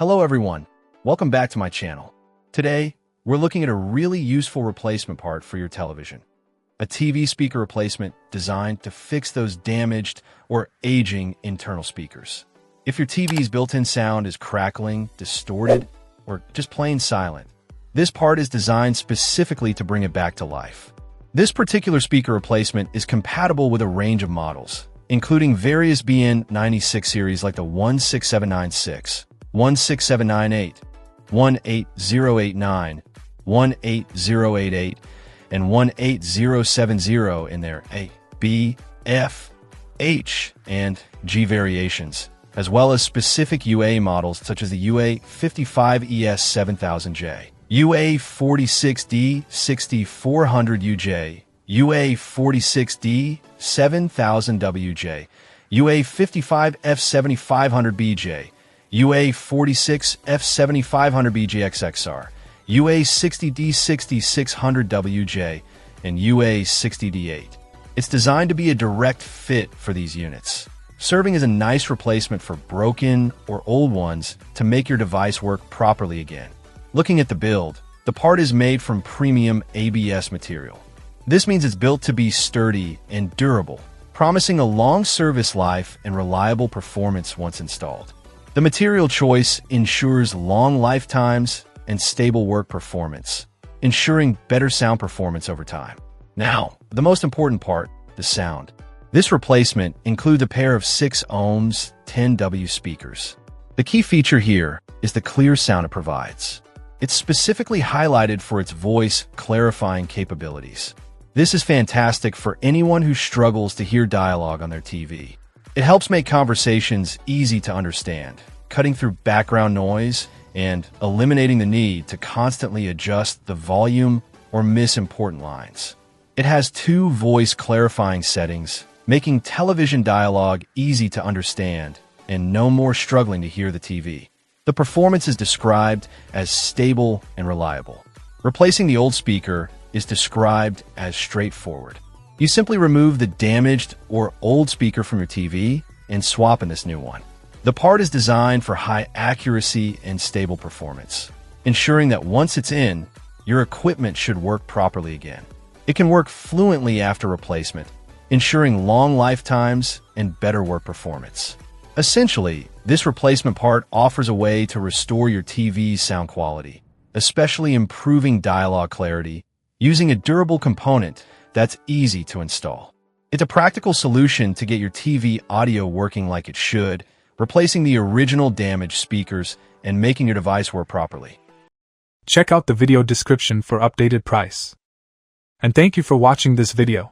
Hello everyone, welcome back to my channel. Today, we're looking at a really useful replacement part for your television. A TV speaker replacement designed to fix those damaged or aging internal speakers. If your TV's built-in sound is crackling, distorted, or just plain silent, this part is designed specifically to bring it back to life. This particular speaker replacement is compatible with a range of models, including various BN96 series like the 16796, 16798, 18089, 18088, and 18070 in their A, B, F, H, and G variations, as well as specific UA models such as the UA55ES7000J, UA46D6400UJ, UA46D7000WJ, UA55F7500BJ, UA46F7500BJXXR, UA60D6600WJ, and UA60D8. It's designed to be a direct fit for these units, serving as a nice replacement for broken or old ones to make your device work properly again. Looking at the build, the part is made from premium ABS material. This means it's built to be sturdy and durable, promising a long service life and reliable performance once installed. The material choice ensures long lifetimes and stable work performance, ensuring better sound performance over time. Now, the most important part, the sound. This replacement includes a pair of 6 ohms 10W speakers. The key feature here is the clear sound it provides. It's specifically highlighted for its voice clarifying capabilities. This is fantastic for anyone who struggles to hear dialogue on their TV. It helps make conversations easy to understand, cutting through background noise and eliminating the need to constantly adjust the volume or miss important lines. It has 2 voice clarifying settings, making television dialogue easy to understand and no more struggling to hear the TV. The performance is described as stable and reliable. Replacing the old speaker is described as straightforward. You simply remove the damaged or old speaker from your TV and swap in this new one. The part is designed for high accuracy and stable performance, ensuring that once it's in, your equipment should work properly again. It can work fluently after replacement, ensuring long lifetimes and better work performance. Essentially, this replacement part offers a way to restore your TV's sound quality, especially improving dialogue clarity, using a durable component that's easy to install. It's a practical solution to get your TV audio working like it should, replacing the original damaged speakers and making your device work properly. Check out the video description for updated price. And thank you for watching this video.